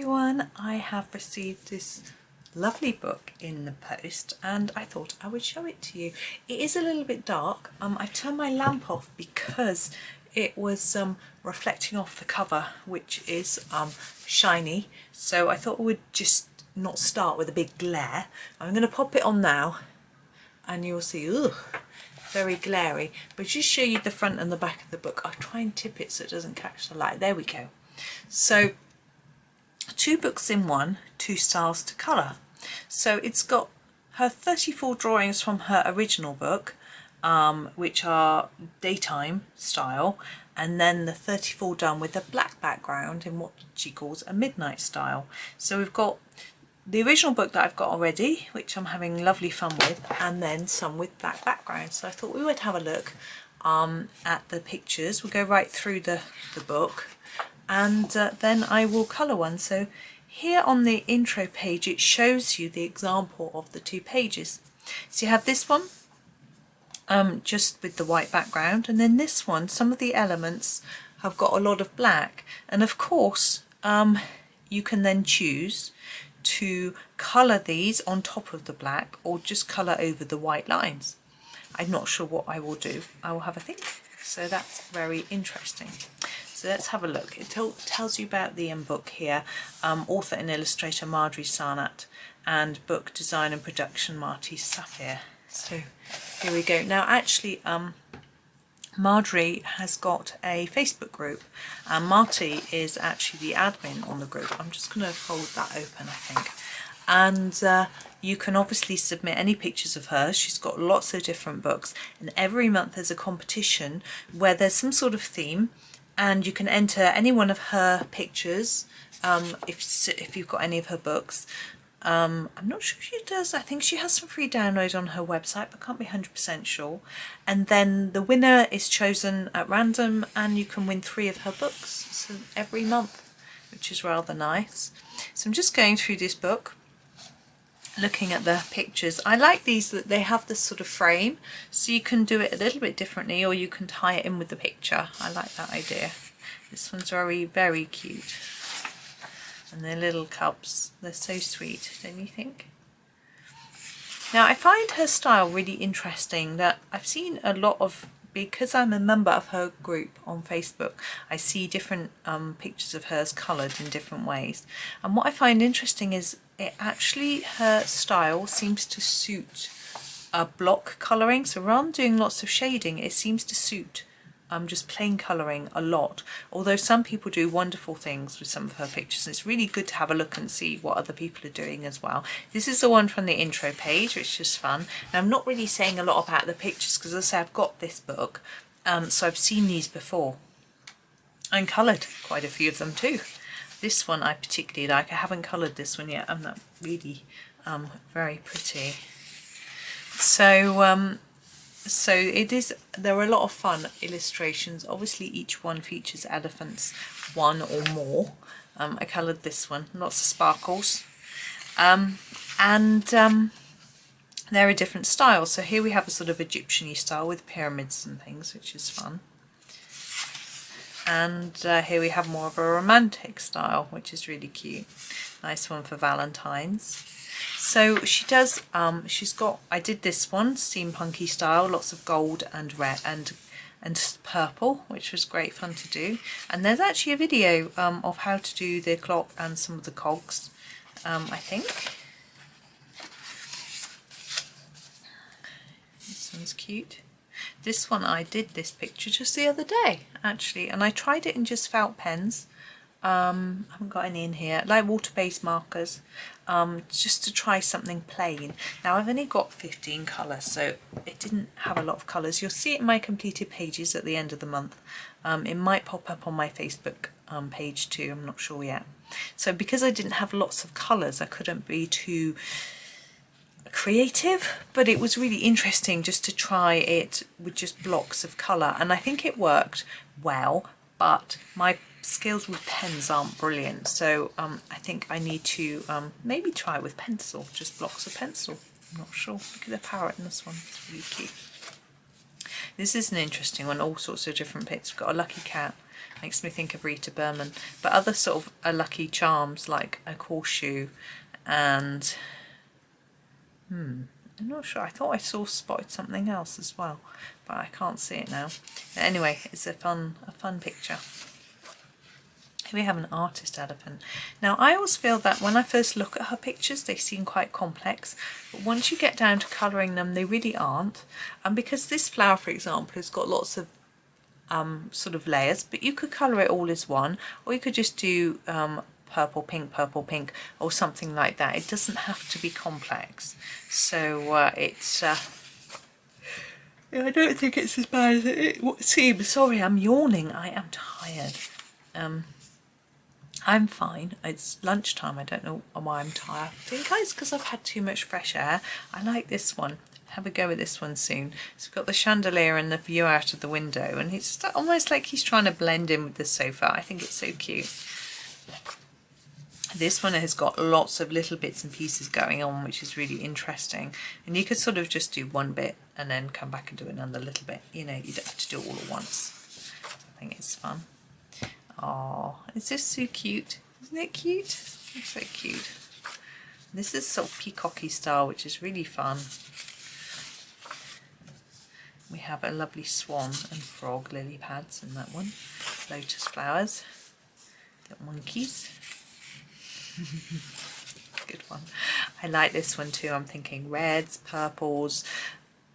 everyone, I have received this lovely book in the post and I thought I would show it to you. It is a little bit dark. I turned my lamp off because it was reflecting off the cover, which is shiny, so I thought I would just not start with a big glare. I'm going to pop it on now and you'll see, ugh, very glary, but just show you the front and the back of the book. I'll try and tip it so it doesn't catch the light. There we go. So 2 books in one, 2 styles to colour. So it's got her 34 drawings from her original book, which are daytime style, and then the 34 done with a black background in what she calls a midnight style. So we've got the original book that I've got already, which I'm having lovely fun with, and then some with black background. So I thought we would have a look at the pictures. We'll go right through the book, and then I will colour one. So here on the intro page it shows you the example of the 2 pages. So you have this one just with the white background, and then this one, some of the elements have got a lot of black, and of course you can then choose to colour these on top of the black or just colour over the white lines. I'm not sure what I will do. I will have a think. So that's very interesting. So let's have a look. It tells you about the book here. Author and illustrator Marjorie Sarnat, and book design and production Marjorie Sapphire. So here we go. Now actually Marjorie has got a Facebook group, and Marty is actually the admin on the group. I'm just going to hold that open, I think. And you can obviously submit any pictures of hers. She's got lots of different books, and every month there's a competition where there's some sort of theme, and you can enter any one of her pictures if you've got any of her books. I'm not sure if she does. I think she has some free download on her website, but can't be 100% sure. And then the winner is chosen at random, and you can win 3 of her books so every month, which is rather nice. So I'm just going through this book, looking at the pictures. I like these, that they have this sort of frame, so you can do it a little bit differently, or you can tie it in with the picture. I like that idea. This one's very, very cute. And their little cubs, they're so sweet, don't you think? Now I find her style really interesting, that I've seen a lot of, because I'm a member of her group on Facebook, I see different pictures of hers coloured in different ways. And what I find interesting is it actually, her style seems to suit block colouring. So rather than doing lots of shading, it seems to suit just plain colouring a lot, although some people do wonderful things with some of her pictures, and it's really good to have a look and see what other people are doing as well. This is the one from the intro page, which is fun. Now I'm not really saying a lot about the pictures because, as I say, I've got this book, so I've seen these before and coloured quite a few of them too. This one I particularly like. I haven't coloured this one yet. I'm not really very pretty. So it is, there are a lot of fun illustrations. Obviously each one features elephants, 1 or more. I coloured this one, lots of sparkles. There are different styles. So here we have a sort of Egyptian-y style with pyramids and things, which is fun. And here we have more of a romantic style, which is really cute. Nice one for Valentine's. So she does, she's got, I did this one, steampunky style, lots of gold and red and purple, which was great fun to do. And there's actually a video of how to do the clock and some of the cogs, I think. This one's cute. This one, I did this picture just the other day, actually, and I tried it in just felt pens. I haven't got any in here, like water-based markers, just to try something plain. Now I've only got 15 colours, so it didn't have a lot of colours. You'll see it in my completed pages at the end of the month. It might pop up on my Facebook page too, I'm not sure yet. So because I didn't have lots of colours, I couldn't be too creative, but it was really interesting just to try it with just blocks of colour, and I think it worked well, but my skills with pens aren't brilliant, so I think I need to maybe try it with pencil, just blocks of pencil. I'm not sure. Look at the parrot in this one, it's really cute. This is an interesting one, all sorts of different bits. We've got a lucky cat Makes me think of Rita Berman. But other sort of lucky charms like a horseshoe and I'm not sure. I thought I spotted something else as well, but I can't see it now. But anyway, it's a fun picture. Here we have an artist elephant. Now I always feel that when I first look at her pictures they seem quite complex, but once you get down to colouring them they really aren't. And because this flower, for example, has got lots of sort of layers, but you could colour it all as one, or you could just do purple, pink, or something like that. It doesn't have to be complex. So it's I don't think it's as bad as it seems. Sorry, I'm yawning. I am tired. I'm fine. It's lunchtime. I don't know why I'm tired. I think it's because I've had too much fresh air. I like this one. Have a go with this one soon. So we've got the chandelier and the view out of the window, and it's almost like he's trying to blend in with the sofa. I think it's so cute. This one has got lots of little bits and pieces going on, which is really interesting. And you could sort of just do one bit and then come back and do another little bit. You know, you don't have to do it all at once. I think it's fun. Oh, it's just so cute. Isn't it cute? It's so cute. This is sort of peacocky style, which is really fun. We have a lovely swan and frog lily pads in that one. Lotus flowers. Little monkeys. Good one. I like this one too. I'm thinking reds, purples,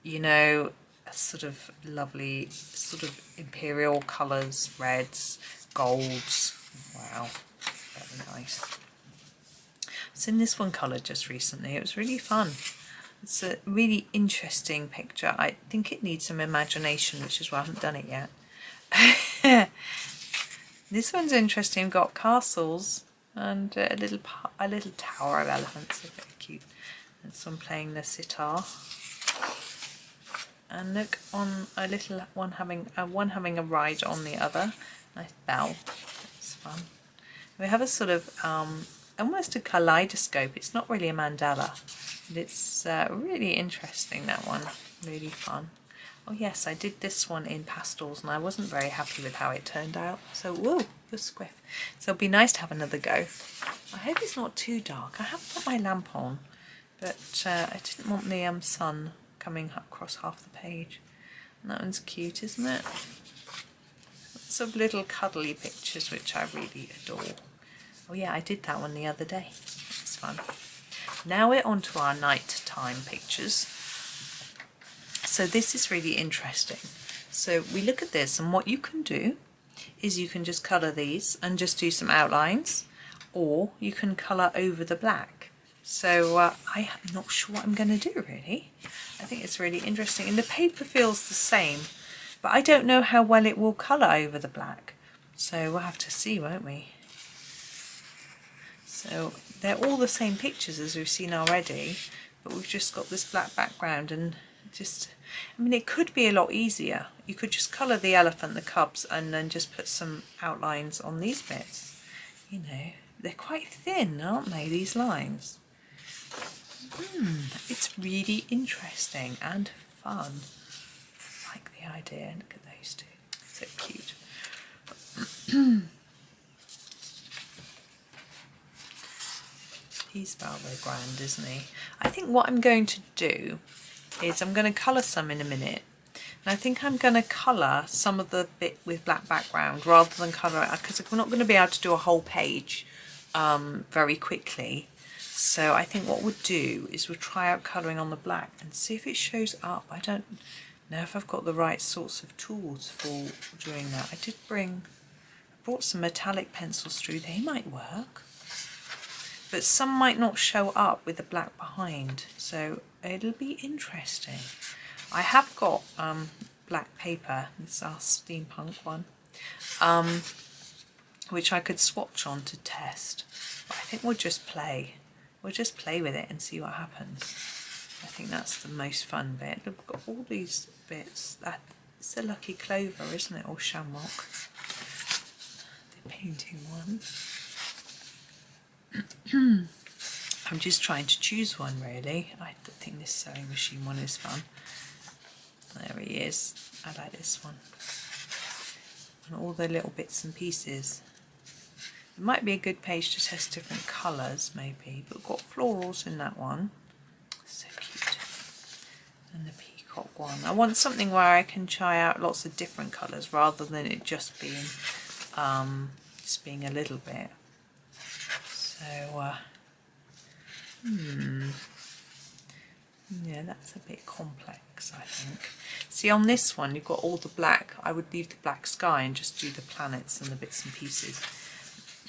you know, a sort of lovely sort of imperial colours, reds, golds. Wow, very nice. I was in this one colour just recently. It was really fun. It's a really interesting picture. I think it needs some imagination, which is why I haven't done it yet. This one's interesting. We've got castles and a little tower of elephants. They're very cute. And this one playing the sitar. And look, on a little one having a ride on the other. Nice bell. It's fun. We have a sort of almost a kaleidoscope. It's not really a mandala, but it's really interesting, that one. Really fun. Oh yes, I did this one in pastels and I wasn't very happy with how it turned out. So, whoa, you're squiff. So it'll be nice to have another go. I hope it's not too dark. I have put my lamp on, but I didn't want the sun coming across half the page. And that one's cute, isn't it? Lots of little cuddly pictures, which I really adore. Oh yeah, I did that one the other day. It's fun. Now we're on to our nighttime pictures. So this is really interesting. So we look at this, and what you can do is you can just colour these and just do some outlines, or you can colour over the black. So I'm not sure what I'm going to do really. I think it's really interesting, and the paper feels the same, but I don't know how well it will colour over the black. So we'll have to see, won't we? So they're all the same pictures as we've seen already, but we've just got this black background, and just, I mean, it could be a lot easier. You could just colour the elephant, the cubs, and then just put some outlines on these bits. You know, they're quite thin, aren't they, these lines? It's really interesting and fun. I like the idea. Look at those two. So cute. He's rather grand, isn't he? I think what I'm going to do is I'm going to colour some in a minute. And I think I'm going to colour some of the bit with black background rather than colour it, because we're not going to be able to do a whole page very quickly. So I think what we'll do is we'll try out colouring on the black and see if it shows up. I don't know if I've got the right sorts of tools for doing that. I brought some metallic pencils through. They might work, but some might not show up with the black behind. So it'll be interesting. I have got black paper. This is our steampunk one, which I could swatch on to test. But I think we'll just play. We'll just play with it and see what happens. I think that's the most fun bit. Look, we've got all these bits. It's a lucky clover, isn't it? Or shamrock. The painting one. I'm just trying to choose one really. I think this sewing machine one is fun. There he is. I like this one. and all the little bits and pieces. It might be a good page to test different colours maybe, but we've got florals in that one. So cute. And the peacock one. I want something where I can try out lots of different colours rather than it just being a little bit. So yeah, that's a bit complex, I think. See, on this one you've got all the black. I would leave the black sky and just do the planets and the bits and pieces.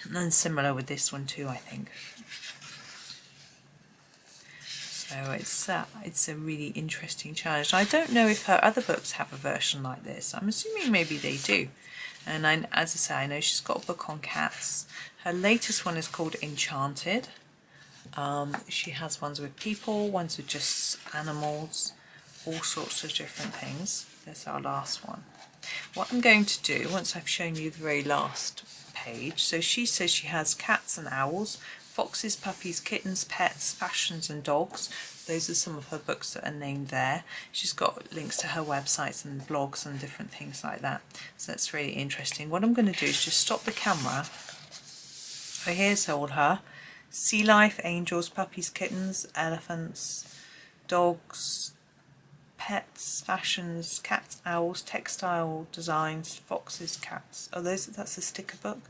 And then similar with this one too, I think. So it's a really interesting challenge. I don't know if her other books have a version like this. I'm assuming maybe they do. And as I say, I know she's got a book on cats. Her latest one is called Enchanted. She has ones with people, ones with just animals, all sorts of different things. There's our last one. What I'm going to do, once I've shown you the very last page, so she says she has cats and owls, foxes, puppies, kittens, pets, fashions and dogs. Those are some of her books that are named there. She's got links to her websites and blogs and different things like that. So that's really interesting. What I'm going to do is just stop the camera. So here's all her. Sea life, angels, puppies, kittens, elephants, dogs, pets, fashions, cats, owls, textile designs, foxes, cats. Oh, that's a sticker book.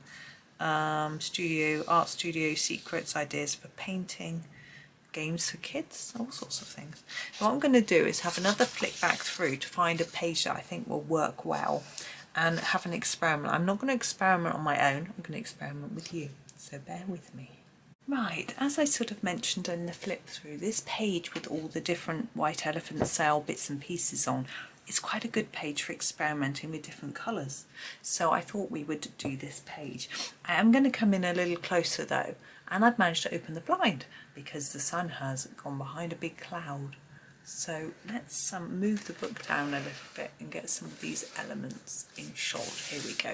Art studio, secrets, ideas for painting, games for kids, all sorts of things. So what I'm going to do is have another flick back through to find a page that I think will work well and have an experiment. I'm not going to experiment on my own, I'm going to experiment with you, so bear with me. Right, as I sort of mentioned in the flip through, this page with all the different white elephant sail bits and pieces on is quite a good page for experimenting with different colours. So I thought we would do this page. I am going to come in a little closer though, and I've managed to open the blind because the sun has gone behind a big cloud. So let's move the book down a little bit and get some of these elements in shot. Here we go.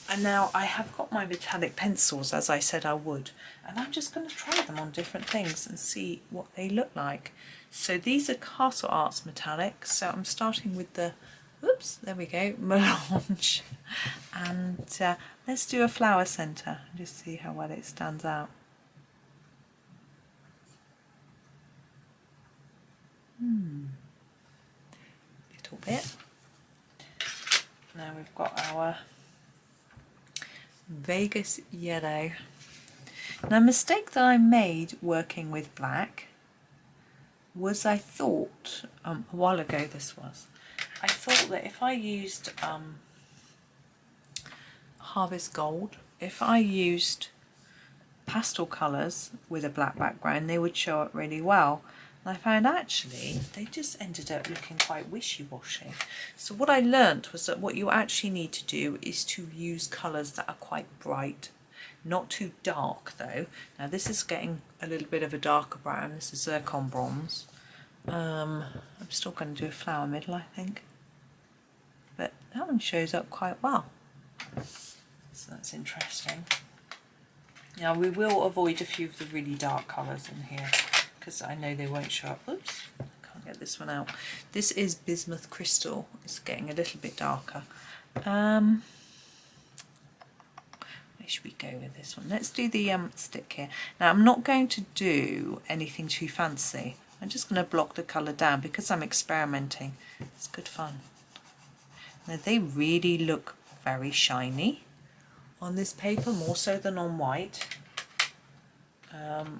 And now I have got my metallic pencils as I said I would, and I'm just going to try them on different things and see what they look like. So these are Castle Arts metallics, so I'm starting with the, oops, there we go, melange. And let's do a flower centre and just see how well it stands out. Little bit. Now we've got our Vegas yellow. Now, a mistake that I made working with black was I thought, a while ago this was, I thought that if I used Harvest Gold, if I used pastel colours with a black background, they would show up really well. And I found actually they just ended up looking quite wishy-washy. So what I learnt was that what you actually need to do is to use colours that are quite bright, not too dark though. Now this is getting a little bit of a darker brown. This is zircon bronze. I'm still going to do a flower middle, I think, but that one shows up quite well. So that's interesting. Now we will avoid a few of the really dark colours in here, because I know they won't show up. Oops, I can't get this one out. This is bismuth crystal. It's getting a little bit darker. Where should we go with this one? Let's do the stick here. Now I'm not going to do anything too fancy. I'm just going to block the colour down because I'm experimenting. It's good fun. Now they really look very shiny on this paper, more so than on white.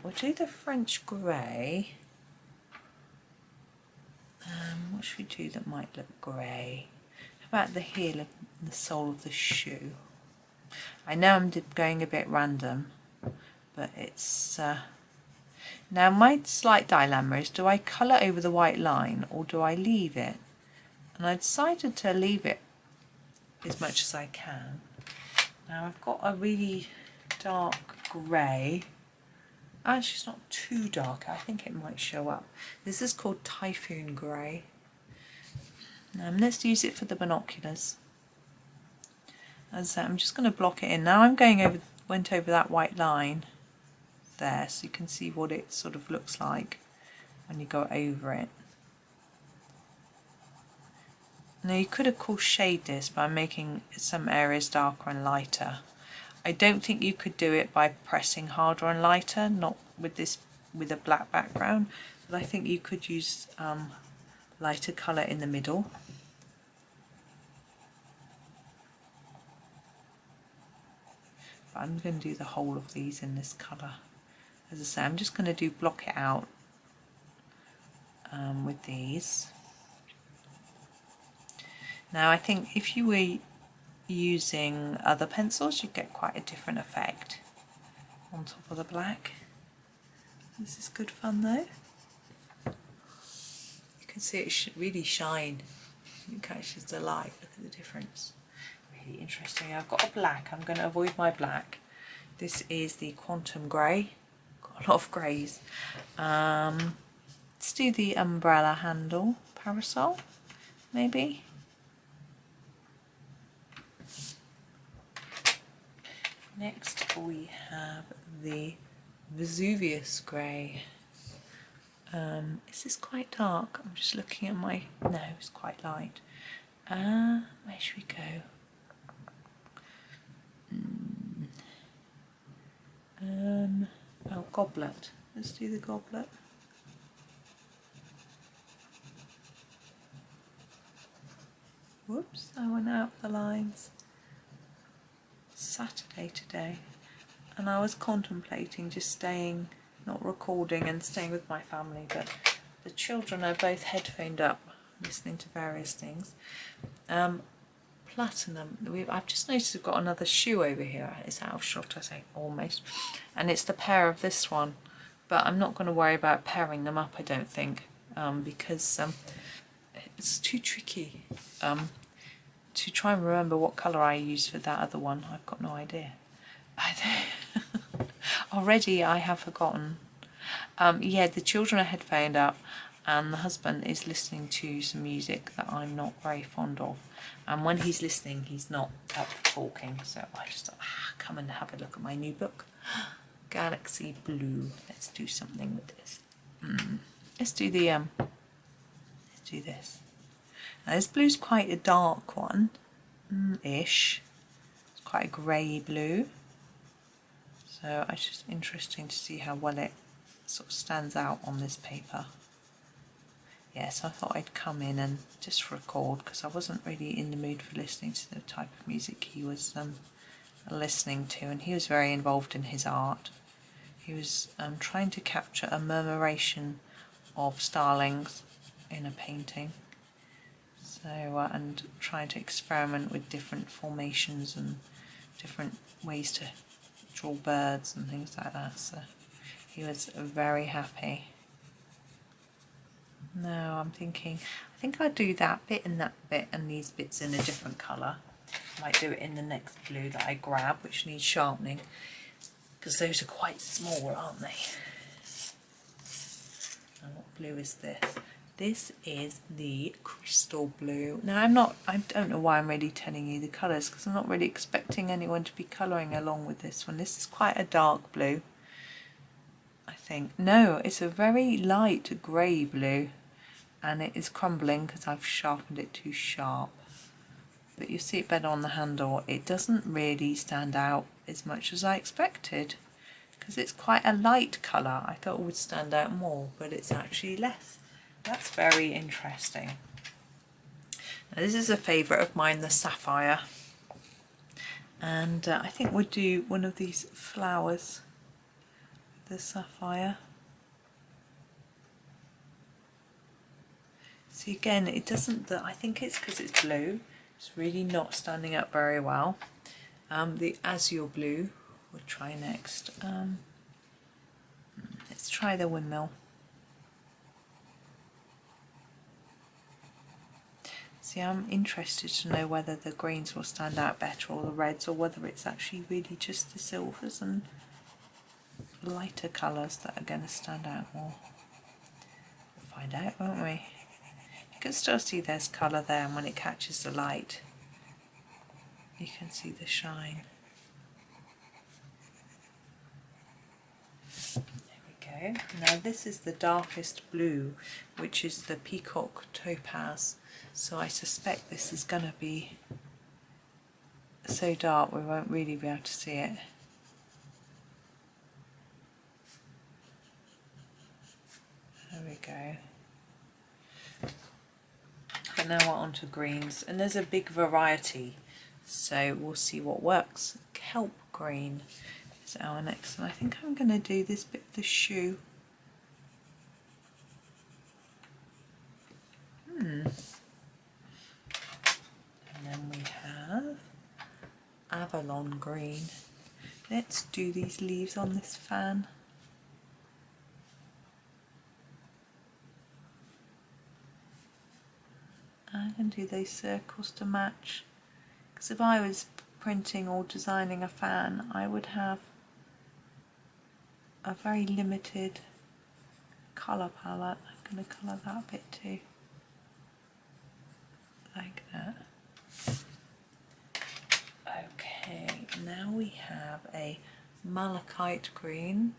We'll do the French grey. What should we do that might look grey? How about the heel and the sole of the shoe? I know I'm going a bit random, but it's... Now my slight dilemma is, do I colour over the white line or do I leave it? And I decided to leave it as much as I can. Now I've got a really dark grey. Actually, it's not too dark. I think it might show up. This is called Typhoon Gray. Let's use it for the binoculars. As I said, I'm just going to block it in. Now I'm went over that white line there, so you can see what it sort of looks like when you go over it. Now you could of course shade this by making some areas darker and lighter. I don't think you could do it by pressing harder and lighter, not with this with a black background, but I think you could use lighter colour in the middle. But I'm going to do the whole of these in this colour. As I say, I'm just going to block it out with these. Now I think if you were using other pencils you'd get quite a different effect on top of the black. This is good fun though. You can see it should really shine. It catches the light. Look at the difference. Really interesting. I've got a black. I'm going to avoid my black. This is the Quantum Grey. Got a lot of greys. Let's do the umbrella handle parasol, maybe. Next we have the Vesuvius Grey. Is this quite dark? I'm just looking at my... No, it's quite light. Where should we go? Oh, Goblet. Let's do the Goblet. Whoops, I went out the lines. Saturday today, and I was contemplating just staying, not recording, and staying with my family, but the children are both headphoned up listening to various things. Platinum, I've just noticed we've got another shoe over here. It's out of shot, I think, almost, and it's the pair of this one, but I'm not going to worry about pairing them up, I don't think, because it's too tricky to try and remember what colour I used for that other one. I've got no idea. Already I have forgotten. Yeah, the children are headphoned up and the husband is listening to some music that I'm not very fond of. And when he's listening, he's not up for talking. So I just thought, come and have a look at my new book. Galaxy Blue. Let's do something with this. Let's do the, let's do this. Now this blue's quite a dark one, ish. It's quite a grey blue. So it's just interesting to see how well it sort of stands out on this paper. Yeah, so I thought I'd come in and just record because I wasn't really in the mood for listening to the type of music he was listening to, and he was very involved in his art. He was trying to capture a murmuration of starlings in a painting. So, and trying to experiment with different formations and different ways to draw birds and things like that. So he was very happy. Now I'm thinking, I think I'll do that bit and that bit and these bits in a different colour. I might do it in the next blue that I grab, which needs sharpening, because those are quite small, aren't they? And what blue is this? This is the Crystal Blue. Now I don't know why I'm really telling you the colours, because I'm not really expecting anyone to be colouring along with this one. This is quite a dark blue, I think. No, it's a very light grey blue, and it is crumbling because I've sharpened it too sharp. But you see it better on the handle. It doesn't really stand out as much as I expected, because it's quite a light colour. I thought it would stand out more, but it's actually less. That's very interesting. Now, this is a favourite of mine, the Sapphire, and I think we'll do one of these flowers, the Sapphire. See, again, it doesn't, I think it's because it's blue, it's really not standing up very well. The Azure Blue we'll try next. Let's try the Windmill. See, I'm interested to know whether the greens will stand out better or the reds, or whether it's actually really just the silvers and lighter colours that are going to stand out more. We'll find out, won't we? You can still see there's colour there, and when it catches the light you can see the shine. There we go. Now this is the darkest blue, which is the Peacock Topaz. So I suspect this is going to be so dark we won't really be able to see it. There we go. But now we're on to greens, and there's a big variety, so we'll see what works. Kelp Green is our next one. I think I'm going to do this bit of the shoe. And then we have Avalon Green. Let's do these leaves on this fan. I can do those circles to match, because if I was printing or designing a fan, I would have a very limited colour palette. I'm going to colour that bit too, like that. Okay, now we have a malachite green.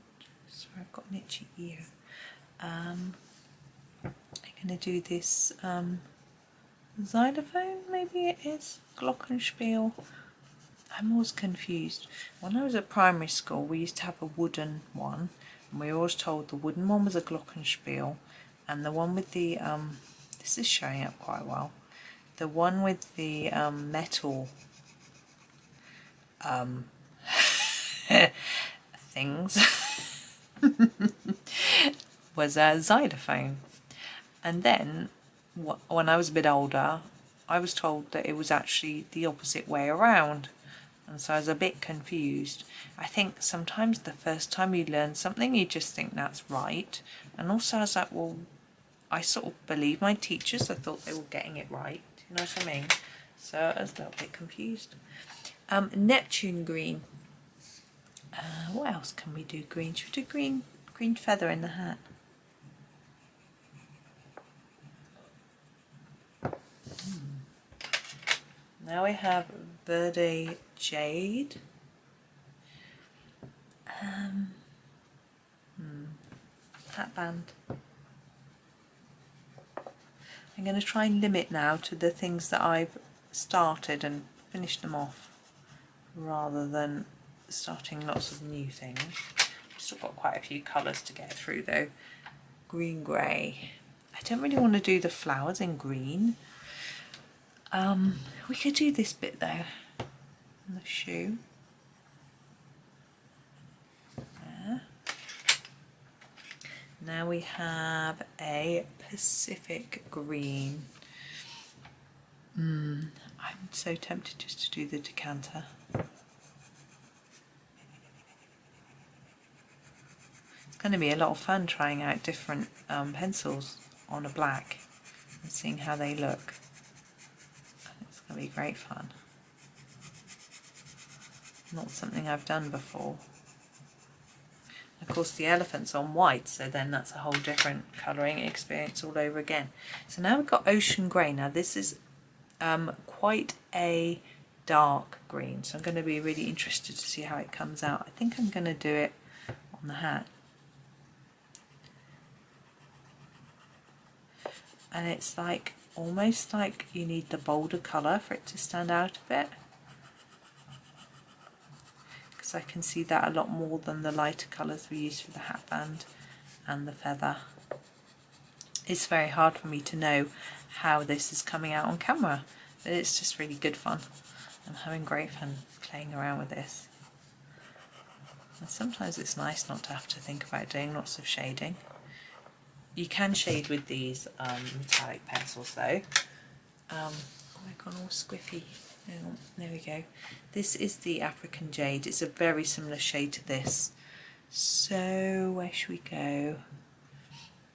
Sorry, I've got an itchy ear. I'm going to do this xylophone, maybe it is, glockenspiel. I'm always confused. When I was at primary school, we used to have a wooden one, and we were always told the wooden one was a glockenspiel, and the one with the this is showing up quite well, the one with the metal things was a xylophone. And then when I was a bit older, I was told that it was actually the opposite way around, and so I was a bit confused. I think sometimes the first time you learn something you just think that's right, and also I was like, well, I sort of believe my teachers. I thought they were getting it right, you know what I mean? So I was a little bit confused. Neptune green. What else can we do green? Should we do green feather in the hat? Now we have Verde Jade. Hat band. I'm going to try and limit now to the things that I've started and finish them off, rather than starting lots of new things. I've still got quite a few colours to get through though. Green grey. I don't really want to do the flowers in green. We could do this bit though, on the shoe. There. Now we have a Pacific green. I'm so tempted just to do the decanter. It's going to be a lot of fun trying out different pencils on a black and seeing how they look. It's going to be great fun. Not something I've done before. Of course the elephant's on white, so then that's a whole different colouring experience all over again. So now we've got Ocean Grey. Now this is quite a dark green, so I'm going to be really interested to see how it comes out. I think I'm going to do it on the hat. And it's like almost like you need the bolder colour for it to stand out a bit, because I can see that a lot more than the lighter colours we use for the hat band and the feather. It's very hard for me to know how this is coming out on camera, but it's just really good fun. I'm having great fun playing around with this. And sometimes it's nice not to have to think about doing lots of shading. You can shade with these metallic pencils though. Oh, I've gone all squiffy. Oh, there we go. This is the African Jade. It's a very similar shade to this. So where should we go?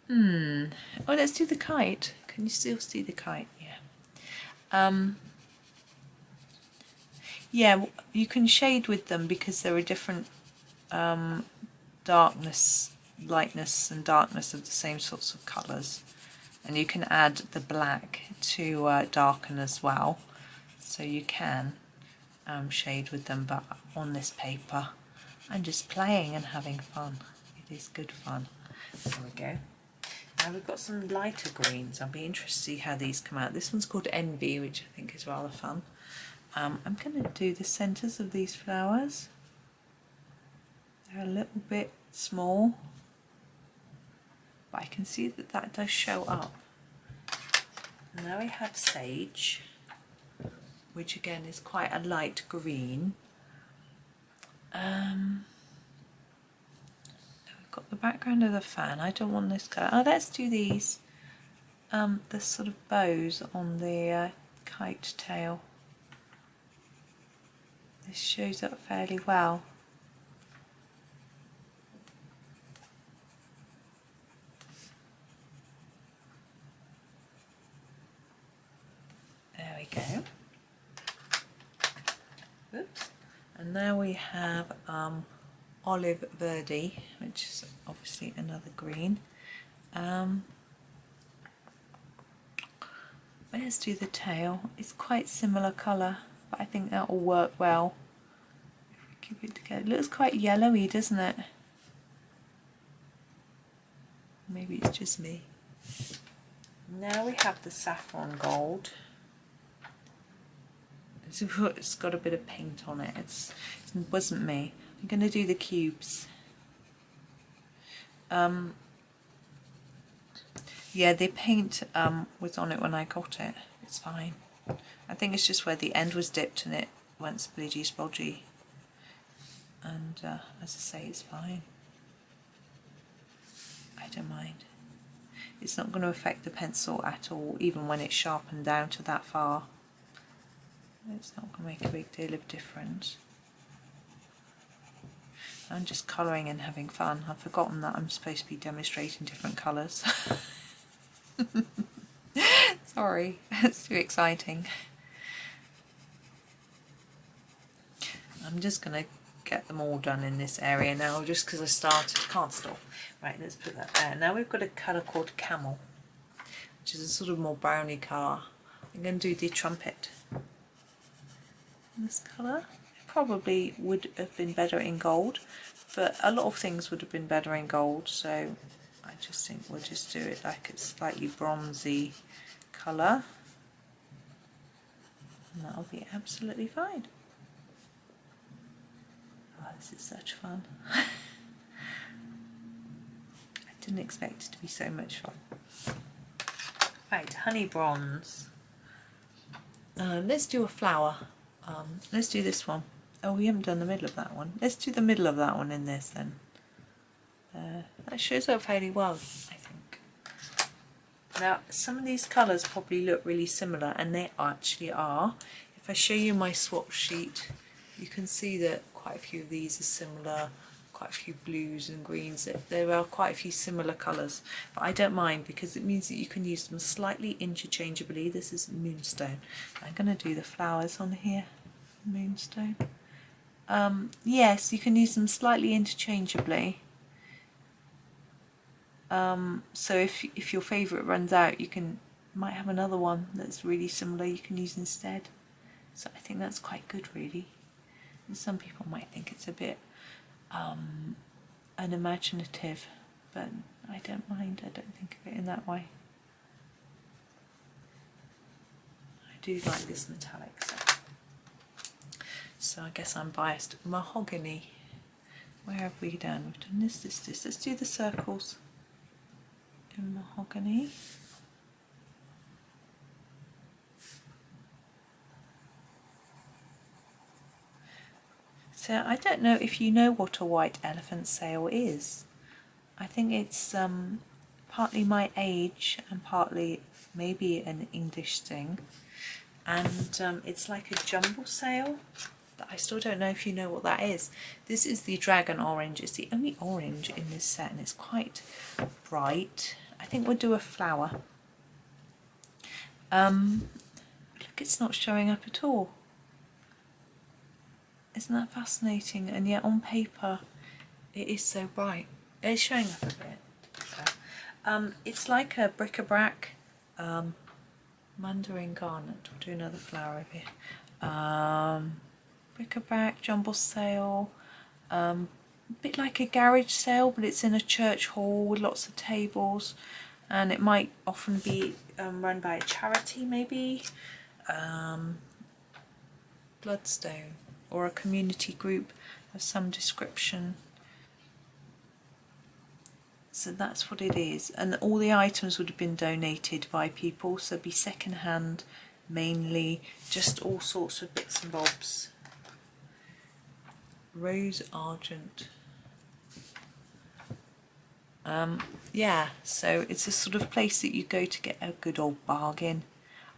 Oh, let's do the kite. Can you still see the kite? Yeah. Yeah, you can shade with them because there are different darkness, lightness and darkness of the same sorts of colours. And you can add the black to darken as well. So you can shade with them, but on this paper I'm just playing and having fun with is good fun. There we go. Now we've got some lighter greens. I'll be interested to see how these come out. This one's called Envy, which I think is rather fun. I'm going to do the centres of these flowers. They're a little bit small, but I can see that that does show up. Now we have Sage, which again is quite a light green. We've got the background of the fan. I don't want this colour. Oh, let's do these. The sort of bows on the kite tail. This shows up fairly well. There we go. Oops. And now we have Olive Verde, which is obviously another green. Let's do the tail. It's quite similar colour, but I think that will work well if we keep it together. It looks quite yellowy, doesn't it? Maybe it's just me. Now we have the Saffron Gold. It's got a bit of paint on it. It wasn't me. I'm going to do the cubes. Yeah, the paint was on it when I got it. It's fine. I think it's just where the end was dipped and it went splodgy splodgy. And as I say, it's fine. I don't mind. It's not going to affect the pencil at all, even when it's sharpened down to that far. It's not going to make a big deal of difference. I'm just colouring and having fun. I've forgotten that I'm supposed to be demonstrating different colours. Sorry, it's too exciting. I'm just going to get them all done in this area now, just because I started. Can't stop. Right, let's put that there. Now we've got a colour called Camel, which is a sort of more browny colour. I'm going to do the trumpet. This colour, it probably would have been better in gold, but a lot of things would have been better in gold, so I just think we'll just do it like a slightly bronzy colour, and that'll be absolutely fine. Oh, this is such fun. I didn't expect it to be so much fun. Right, honey bronze. Let's do a flower. Let's do this one. Oh, we haven't done the middle of that one. Let's do the middle of that one in this then. That shows up fairly well, I think. Now, some of these colours probably look really similar, and they actually are. If I show you my swatch sheet, you can see that quite a few of these are similar, quite a few blues and greens. There are quite a few similar colours, but I don't mind because it means that you can use them slightly interchangeably. This is Moonstone. I'm going to do the flowers on here. Moonstone. Yes, you can use them slightly interchangeably. So if your favourite runs out, you might have another one that's really similar you can use instead. So I think that's quite good, really. And some people might think it's a bit unimaginative, but I don't mind. I don't think of it in that way. I do like this metallic stuff. So I guess I'm biased. Mahogany. Where have we done? We've done this. Let's do the circles in Mahogany. So I don't know if you know what a white elephant sail is. I think it's partly my age and partly maybe an English thing. And it's like a jumble sail. I still don't know if you know what that is. This is the Dragon Orange. It's the only orange in this set and it's quite bright. I think we'll do a flower. Look, it's not showing up at all. Isn't that fascinating? And yet on paper it is so bright. It's showing up a bit. It's like a bric-a-brac Mandarin Garnet. We'll do another flower over here. Bric-a-brac, jumble sail, a bit like a garage sale, but it's in a church hall with lots of tables, and it might often be run by a charity, maybe Bloodstone, or a community group of some description. So that's what it is, and all the items would have been donated by people, so it'd be second hand mainly, just all sorts of bits and bobs. Rose Argent. Yeah, so it's a sort of place that you go to get a good old bargain.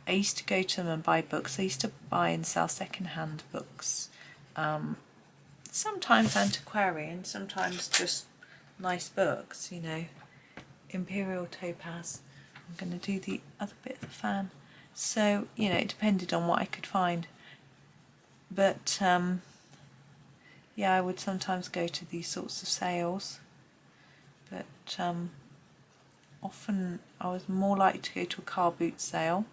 I used to go to them and buy books. I used to buy and sell second-hand books. Sometimes antiquarian, sometimes just nice books, you know. Imperial Topaz. I'm going to do the other bit of the fan. So, you know, it depended on what I could find. But, yeah, I would sometimes go to these sorts of sales. But often I was more likely to go to a car boot sale,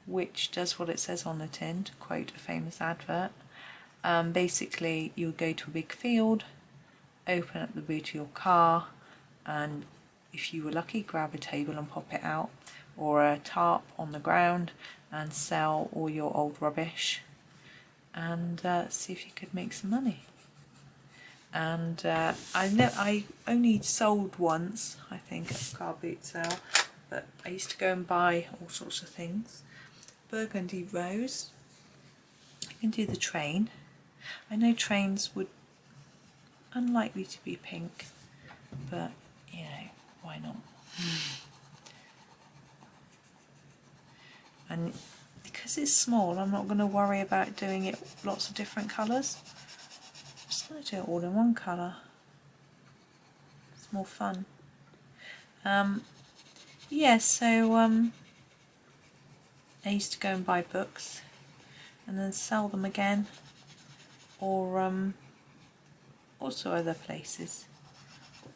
which does what it says on the tin, to quote a famous advert. Basically, you would go to a big field, open up the boot of your car, and if you were lucky, grab a table and pop it out, or a tarp on the ground, and sell all your old rubbish, and see if you could make some money. And I only sold once, I think, at a car boot sale, but I used to go and buy all sorts of things. Burgundy Rose. I can do the train. I know trains would unlikely to be pink, but you know, why not? And because it's small, I'm not going to worry about doing it lots of different colours. I'm just going to do it all in one colour. It's more fun. Yeah, so I used to go and buy books and then sell them again, or also other places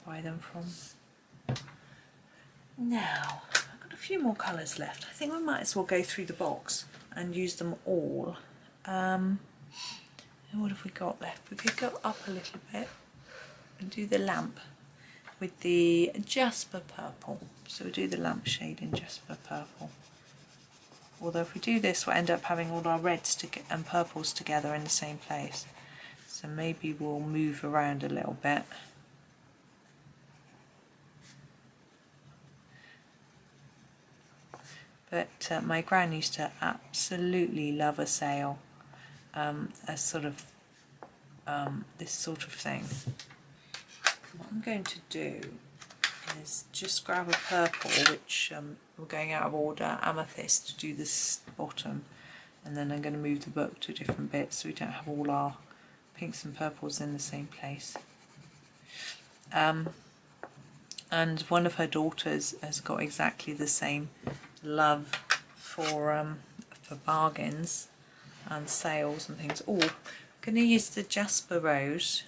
buy them from. Now, I've got a few more colours left. I think we might as well go through the box and use them all. And what have we got left? We could go up a little bit and do the lamp with the Jasper Purple. So we'll do the lamp shade in Jasper Purple. Although if we do this, we'll end up having all our reds and purples together in the same place. So maybe we'll move around a little bit. But my gran used to absolutely love a sale, a sort of this sort of thing. What I'm going to do is just grab a purple, which we're going out of order, amethyst, to do this bottom, and then I'm going to move the book to different bits so we don't have all our pinks and purples in the same place. And one of her daughters has got exactly the same love for bargains and sales and things. Oh, I'm going to use the Jasper Rose.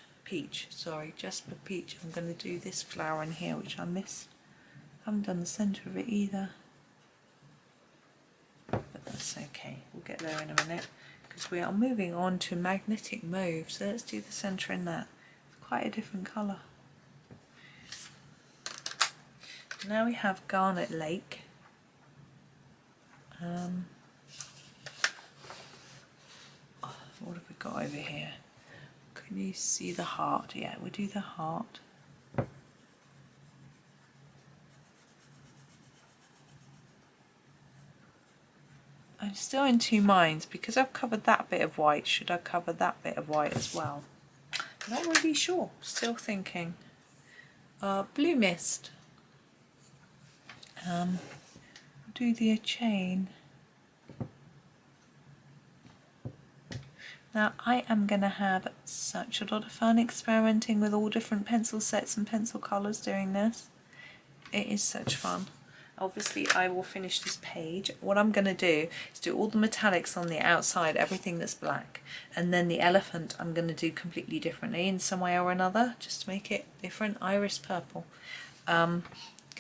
Jasper Peach. I'm going to do this flower in here, which I missed. I haven't done the centre of it either. But that's okay. We'll get there in a minute, because we are moving on to magnetic mauve. So let's do the centre in that. It's quite a different colour. Now we have Garnet Lake. What have we got over here? Can you see the heart? Yeah, we'll do the heart. I'm still in two minds, because I've covered that bit of white. Should I cover that bit of white as well? Not really sure. Still thinking. Blue Mist. Do the chain. Now I am going to have such a lot of fun experimenting with all different pencil sets and pencil colours doing this. It is such fun. Obviously I will finish this page. What I'm going to do is do all the metallics on the outside, everything that's black, and then the elephant I'm going to do completely differently in some way or another, just to make it different. Iris purple. Can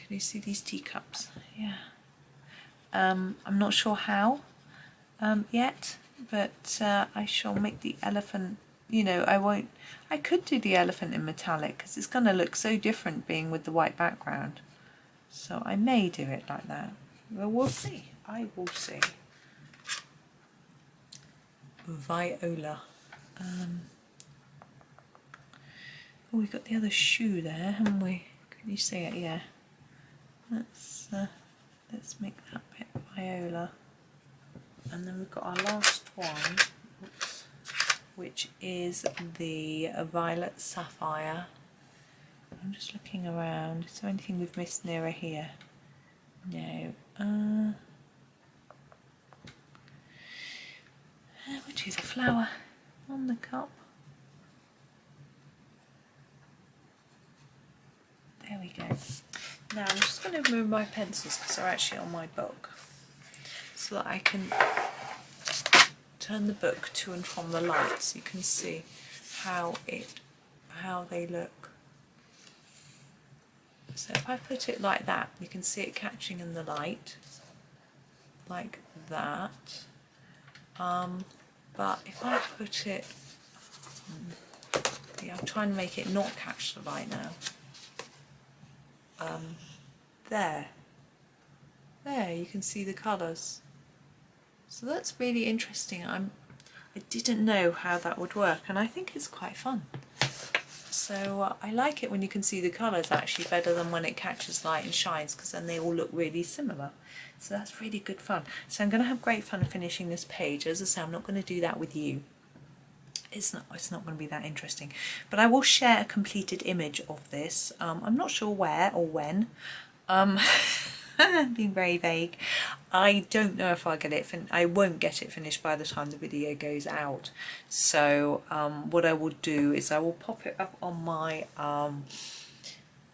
you see these teacups? Yeah. I'm not sure how yet, but I shall make the elephant you know, I could do the elephant in metallic because it's going to look so different being with the white background. So I may do it like that. Well, we'll see. I will see. Viola. Oh, we've got the other shoe there, haven't we? Can you see it? Yeah. Let's make that bit viola. And then we've got our last one, oops, which is the violet sapphire. I'm just looking around. Is there anything we've missed nearer here? No. Which is a flower on the cup. There we go. Now I'm just going to remove my pencils because they're actually on my book, so that I can turn the book to and from the light so you can see how they look. So if I put it like that, you can see it catching in the light, like that. But if I put it, yeah, I'm trying to make it not catch the light now. There you can see the colours. So that's really interesting. I didn't know how that would work, and I think it's quite fun. So I like it when you can see the colours actually better than when it catches light and shines, because then they all look really similar. So that's really good fun. So I'm going to have great fun finishing this page. As I say, I'm not going to do that with you. It's not going to be that interesting. But I will share a completed image of this. I'm not sure where or when. Being very vague. I don't know if I'll get it I won't get it finished by the time the video goes out. So what I will do is I will pop it up on my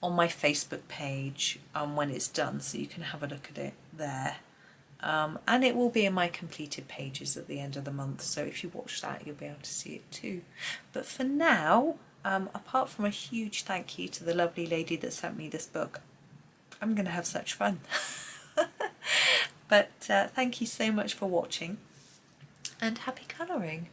Facebook page when it's done, so you can have a look at it there. And it will be in my completed pages at the end of the month, so if you watch that you'll be able to see it too. But for now, apart from a huge thank you to the lovely lady that sent me this book, I'm going to have such fun. But thank you so much for watching, and happy colouring.